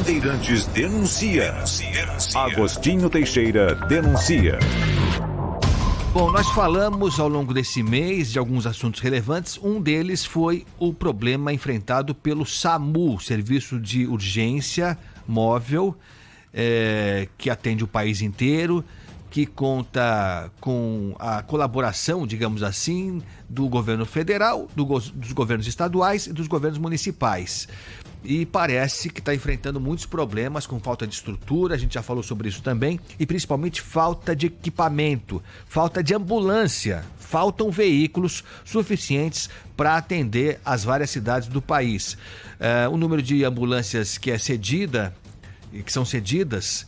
Bandeirantes denuncia. Agostinho Teixeira denuncia. Bom, nós falamos ao longo desse mês de alguns assuntos relevantes. Um deles foi o problema enfrentado pelo SAMU, Serviço de Urgência Móvel, que atende o país inteiro, que conta com a colaboração, digamos assim, do governo federal, dos governos estaduais e dos governos municipais. E parece que está enfrentando muitos problemas com falta de estrutura, a gente já falou sobre isso também, e principalmente falta de equipamento, falta de ambulância, faltam veículos suficientes para atender as várias cidades do país. O número de ambulâncias que são cedidas,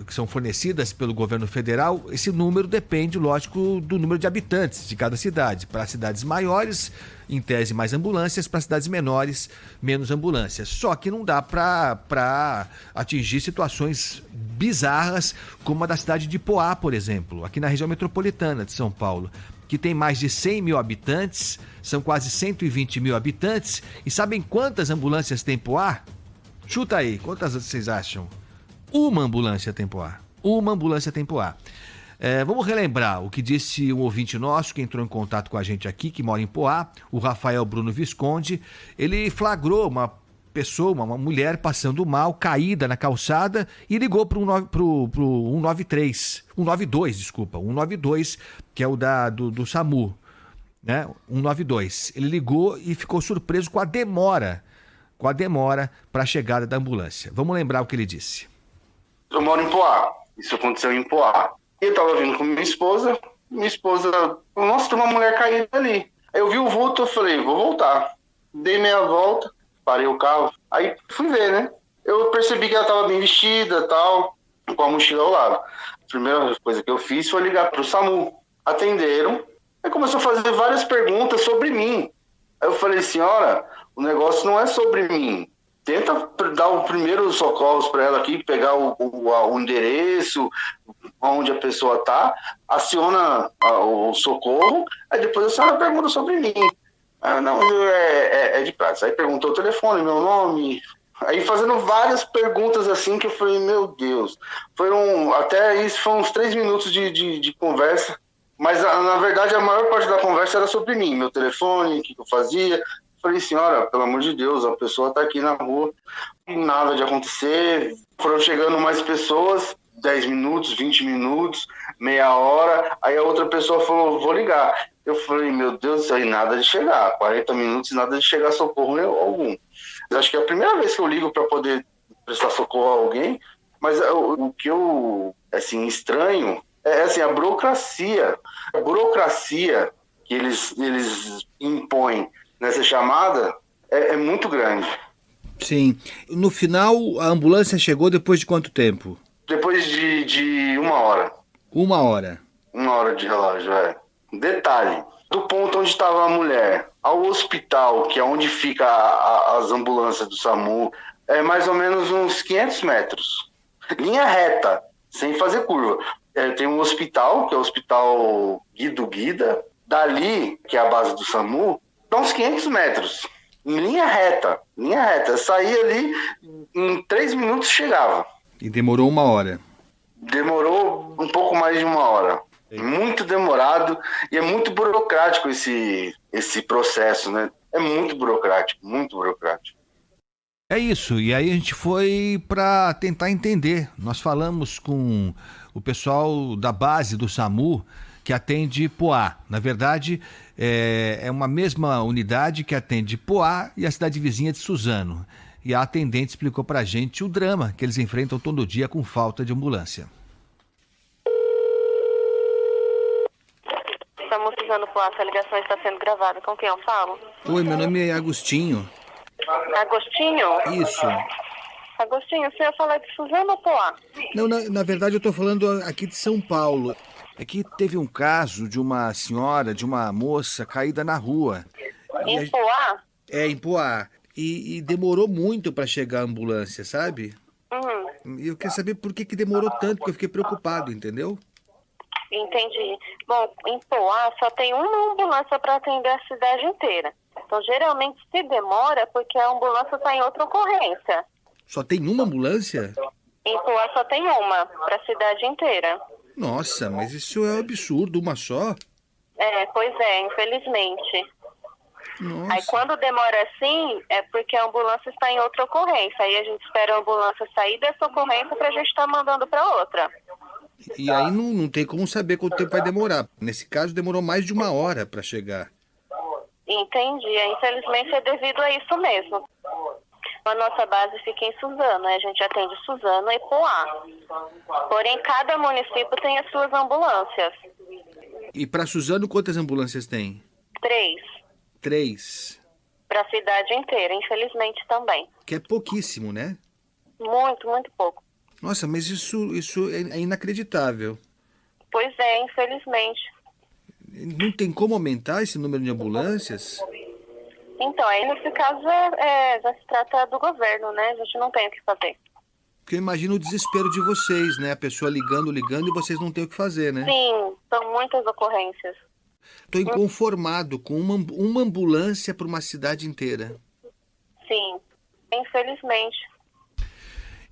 que são fornecidas pelo governo federal, esse número depende, lógico, do número de habitantes de cada cidade. Para cidades maiores, em tese, mais ambulâncias; para cidades menores, menos ambulâncias. Só que não dá para atingir situações bizarras como a da cidade de Poá, por exemplo, aqui na região metropolitana de São Paulo, que tem mais de 100 mil habitantes, são quase 120 mil habitantes. E sabem quantas ambulâncias tem Poá? Chuta aí, quantas vocês acham? Uma ambulância tem Poá. Vamos relembrar o que disse um ouvinte nosso que entrou em contato com a gente aqui, que mora em Poá, o Rafael Bruno Visconde. Ele flagrou uma pessoa, uma mulher passando mal, caída na calçada, e ligou para o 192, que é o do SAMU, né? 192. Ele ligou e ficou surpreso com a demora para a chegada da ambulância. Vamos lembrar o que ele disse. Eu moro em Poá, isso aconteceu em Poá. Eu tava vindo com minha esposa, nossa, tem uma mulher caída ali. Aí eu vi o vulto, eu falei, vou voltar. Dei meia volta, parei o carro, aí fui ver, né? Eu percebi que ela tava bem vestida, tal, com a mochila ao lado. A primeira coisa que eu fiz foi ligar pro SAMU. Atenderam, aí começou a fazer várias perguntas sobre mim. Aí eu falei, senhora, o negócio não é sobre mim. Tenta dar o primeiro socorros para ela aqui, pegar o endereço, onde a pessoa está, aciona o socorro, aí depois a senhora pergunta sobre mim. Não, é de praxe. Aí perguntou o telefone, meu nome, aí fazendo várias perguntas assim que eu falei, meu Deus. Até isso foram uns 3 minutos de conversa, mas na verdade a maior parte da conversa era sobre mim, meu telefone, o que eu fazia. Falei, senhora, pelo amor de Deus, a pessoa está aqui na rua, nada de acontecer. Foram chegando mais pessoas, 10 minutos, 20 minutos, meia hora. Aí a outra pessoa falou, vou ligar. Eu falei, meu Deus, isso aí nada de chegar. 40 minutos, nada de chegar socorro algum. Eu acho que é a primeira vez que eu ligo para poder prestar socorro a alguém, mas o que eu, estranho é a burocracia. A burocracia que eles impõem nessa chamada é muito grande. Sim. No final, a ambulância chegou depois de quanto tempo? Depois de 1 hora. 1 hora? 1 hora de relógio, Detalhe, do ponto onde estava a mulher ao hospital, que é onde fica as ambulâncias do SAMU, é mais ou menos uns 500 metros. Linha reta, sem fazer curva. Tem um hospital, que é o Hospital Guido Guida. Dali, que é a base do SAMU, dá uns 500 metros, em linha reta. Eu saí ali, em 3 minutos chegava. E demorou 1 hora? Demorou um pouco mais de 1 hora. Sim. Muito demorado, e é muito burocrático esse processo, né? É muito burocrático, muito burocrático. É isso, e aí a gente foi para tentar entender. Nós falamos com o pessoal da base do SAMU, que atende Poá. Na verdade, é uma mesma unidade que atende Poá e a cidade vizinha de Suzano. E a atendente explicou pra gente o drama que eles enfrentam todo dia com falta de ambulância. Estamos Suzano Poá, essa ligação está sendo gravada. Com quem eu falo? Oi, meu nome é Agostinho. Agostinho? Isso. Agostinho, você ia falar de Suzano ou Poá? Não, na verdade eu tô falando aqui de São Paulo. É que teve um caso de uma senhora, de uma moça caída na rua. Em Poá? Em Poá. E demorou muito para chegar a ambulância, sabe? E eu queria saber por que demorou tanto, porque eu fiquei preocupado, entendeu? Entendi. Bom, em Poá só tem uma ambulância para atender a cidade inteira. Então, geralmente, se demora, porque a ambulância está em outra ocorrência. Só tem uma ambulância? Em Poá só tem uma, para a cidade inteira. Nossa, mas isso é um absurdo, uma só? Pois é, infelizmente. Nossa. Aí quando demora assim, é porque a ambulância está em outra ocorrência. Aí a gente espera a ambulância sair dessa ocorrência para a gente estar mandando para outra. E aí não tem como saber quanto tempo vai demorar. Nesse caso, demorou mais de 1 hora para chegar. Entendi. Infelizmente é devido a isso mesmo. A nossa base fica em Suzano, a gente atende Suzano e Poá. Porém, cada município tem as suas ambulâncias. E para Suzano, quantas ambulâncias tem? 3. 3. Para a cidade inteira, infelizmente também. Que é pouquíssimo, né? Muito, muito pouco. Nossa, mas isso é inacreditável. Pois é, infelizmente. Não tem como aumentar esse número de ambulâncias? Então, aí nesse caso já se trata do governo, né? A gente não tem o que fazer. Porque eu imagino o desespero de vocês, né? A pessoa ligando e vocês não têm o que fazer, né? Sim, são muitas ocorrências. Estou inconformado com uma ambulância para uma cidade inteira. Sim, infelizmente.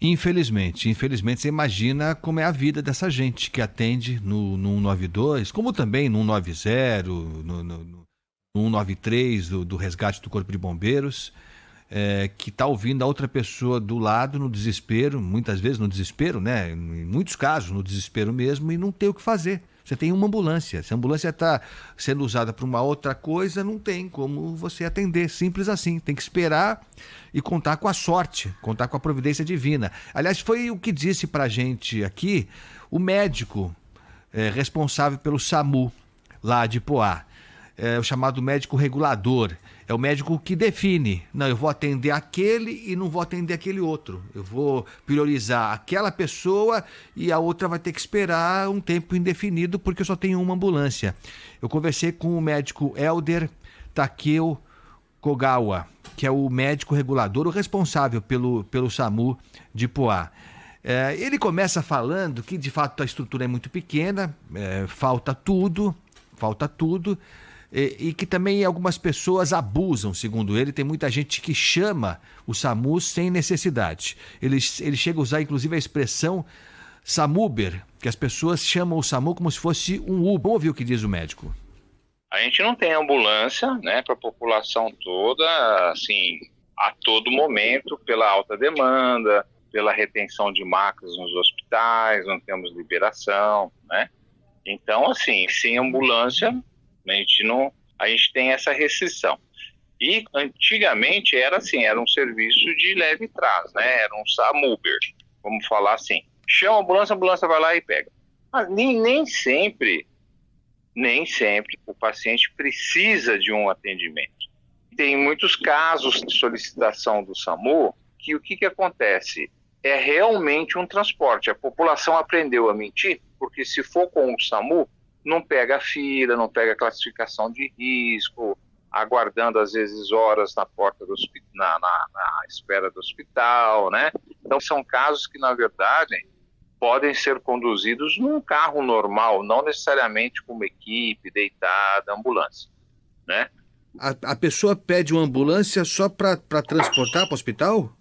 Infelizmente, você imagina como é a vida dessa gente que atende no 192, como também no 190, no 193 do resgate do Corpo de Bombeiros, que está ouvindo a outra pessoa do lado no desespero, muitas vezes no desespero, né? Em muitos casos no desespero mesmo, e não tem o que fazer. Você tem uma ambulância. Se a ambulância está sendo usada para uma outra coisa, não tem como você atender. Simples assim. Tem que esperar e contar com a sorte, contar com a providência divina. Aliás, foi o que disse para a gente aqui o médico responsável pelo SAMU lá de Poá. O chamado médico regulador. É o médico que define. Não, eu vou atender aquele e não vou atender aquele outro. Eu vou priorizar aquela pessoa e a outra vai ter que esperar um tempo indefinido porque eu só tenho uma ambulância. Eu conversei com o médico Elder Takeo Kogawa, que é o médico regulador, o responsável pelo SAMU de Poá. Ele começa falando que de fato a estrutura é muito pequena, falta tudo, e que também algumas pessoas abusam, segundo ele. Tem muita gente que chama o SAMU sem necessidade. Ele chega a usar, inclusive, a expressão SAMUber, que as pessoas chamam o SAMU como se fosse um Uber. Vamos ouvir o que diz o médico. A gente não tem ambulância, né, para a população toda, assim, a todo momento, pela alta demanda, pela retenção de macas nos hospitais, não temos liberação, né? Então, assim, sem ambulância, a gente tem essa restrição. E antigamente era assim, era um serviço de leve trás, né? Era um SAMUber, vamos falar assim. Chama a ambulância vai lá e pega. Mas nem sempre o paciente precisa de um atendimento. Tem muitos casos de solicitação do SAMU que o que acontece? É realmente um transporte. A população aprendeu a mentir, porque se for com o SAMU, não pega fila, não pega classificação de risco, aguardando às vezes horas na porta do na espera do hospital, né? Então são casos que, na verdade, podem ser conduzidos num carro normal, não necessariamente com uma equipe deitada, ambulância, né? A pessoa pede uma ambulância só para transportar para o hospital?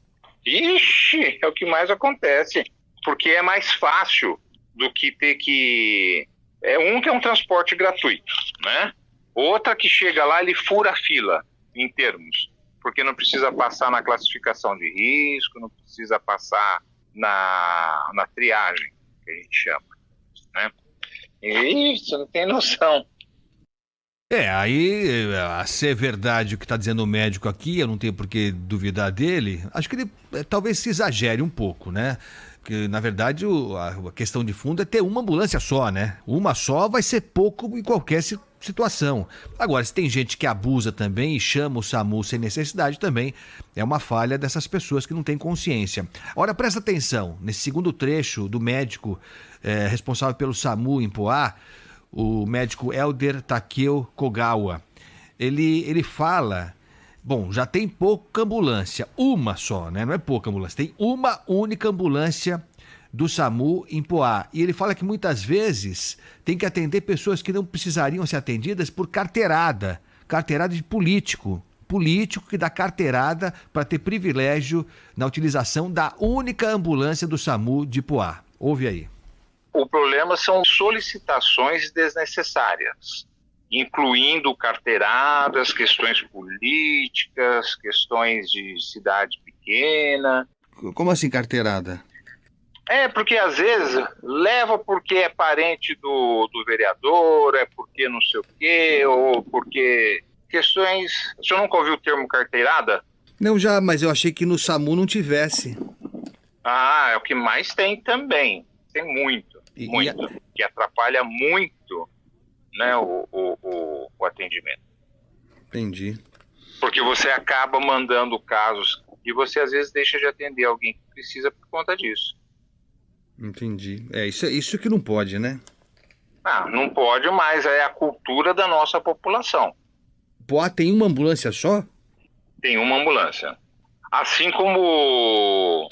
Ixi, é o que mais acontece, porque é mais fácil do que ter que... que é um transporte gratuito, né? Outra que chega lá, ele fura a fila em termos, porque não precisa passar na classificação de risco, não precisa passar na triagem, que a gente chama, né? Isso, não tem noção. Aí, a ser verdade o que está dizendo o médico aqui, eu não tenho por que duvidar dele, acho que ele talvez se exagere um pouco, né? Porque, na verdade, a questão de fundo é ter uma ambulância só, né? Uma só vai ser pouco em qualquer situação. Agora, se tem gente que abusa também e chama o SAMU sem necessidade também, é uma falha dessas pessoas que não têm consciência. Agora, presta atenção, nesse segundo trecho do médico responsável pelo SAMU em Poá, o médico Elder Takeo Kogawa, ele fala... Bom, já tem pouca ambulância, uma só, né? Não é pouca ambulância, tem uma única ambulância do SAMU em Poá. E ele fala que muitas vezes tem que atender pessoas que não precisariam ser atendidas por carteirada de político político que dá carteirada para ter privilégio na utilização da única ambulância do SAMU de Poá. Ouve aí. O problema são solicitações desnecessárias, incluindo carteiradas, questões políticas, questões de cidade pequena. Como assim carteirada? Porque às vezes leva porque é parente do vereador, é porque não sei o quê, ou porque questões... O senhor nunca ouviu o termo carteirada? Não, já, mas eu achei que no SAMU não tivesse. É o que mais tem também. Tem muito, que atrapalha muito, né, o atendimento. Entendi. Porque você acaba mandando casos e você às vezes deixa de atender alguém que precisa por conta disso. Entendi. Isso que não pode, né? Não pode mais, é a cultura da nossa população. Poá tem uma ambulância só? Tem uma ambulância. Assim como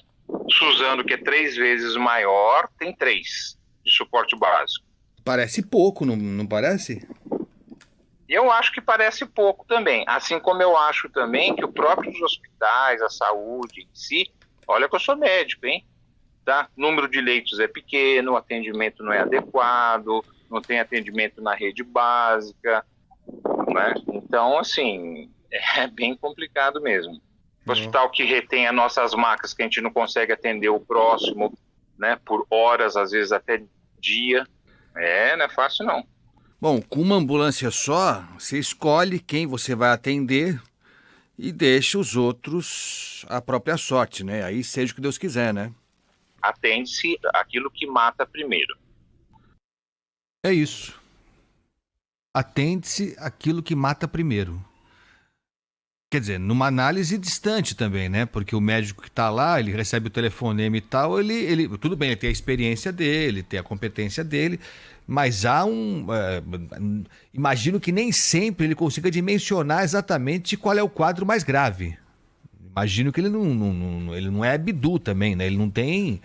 Suzano, que é 3 vezes maior, tem 3 de suporte básico. Parece pouco, não parece? Eu acho que parece pouco também. Assim como eu acho também que os próprios hospitais, a saúde em si... Olha que eu sou médico, hein? Tá? O número de leitos é pequeno, o atendimento não é adequado, não tem atendimento na rede básica, né? Então, assim, é bem complicado mesmo. O hospital que retém as nossas macas, que a gente não consegue atender o próximo, né, por horas, às vezes até dia, não é fácil não. Bom, com uma ambulância só, você escolhe quem você vai atender e deixa os outros à própria sorte, né? Aí seja o que Deus quiser, né? Atende-se aquilo que mata primeiro. É isso. Atende-se aquilo que mata primeiro. Quer dizer, numa análise distante também, né? Porque o médico que está lá, ele recebe o telefonema e tal, ele tudo bem, ele tem a experiência dele, tem a competência dele, mas há imagino que nem sempre ele consiga dimensionar exatamente qual é o quadro mais grave. Imagino que ele não é Bidu também, né? Ele não tem,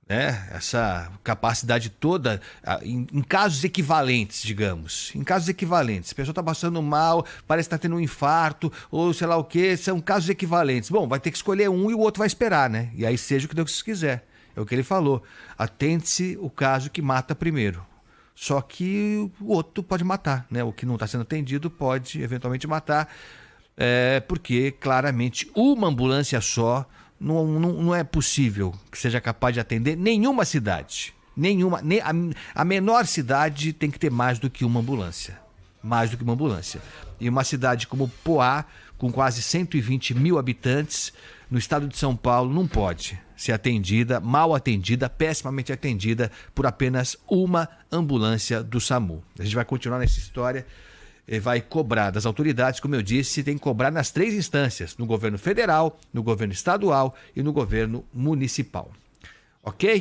né, essa capacidade toda em casos equivalentes, digamos. Em casos equivalentes. A pessoa está passando mal, parece que está tendo um infarto, ou sei lá o quê, são casos equivalentes. Bom, vai ter que escolher um e o outro vai esperar, né? E aí seja o que Deus quiser. É o que ele falou. Atende-se o caso que mata primeiro. Só que o outro pode matar, né? O que não está sendo atendido pode eventualmente matar. Porque claramente uma ambulância só não é possível que seja capaz de atender nenhuma cidade. A menor cidade tem que ter mais do que uma ambulância. Mais do que uma ambulância. E uma cidade como Poá, com quase 120 mil habitantes, no estado de São Paulo, não pode ser atendida, mal atendida, pessimamente atendida por apenas uma ambulância do SAMU. A gente vai continuar nessa história. Vai cobrar das autoridades, como eu disse, tem que cobrar nas 3 instâncias, no governo federal, no governo estadual e no governo municipal. Ok?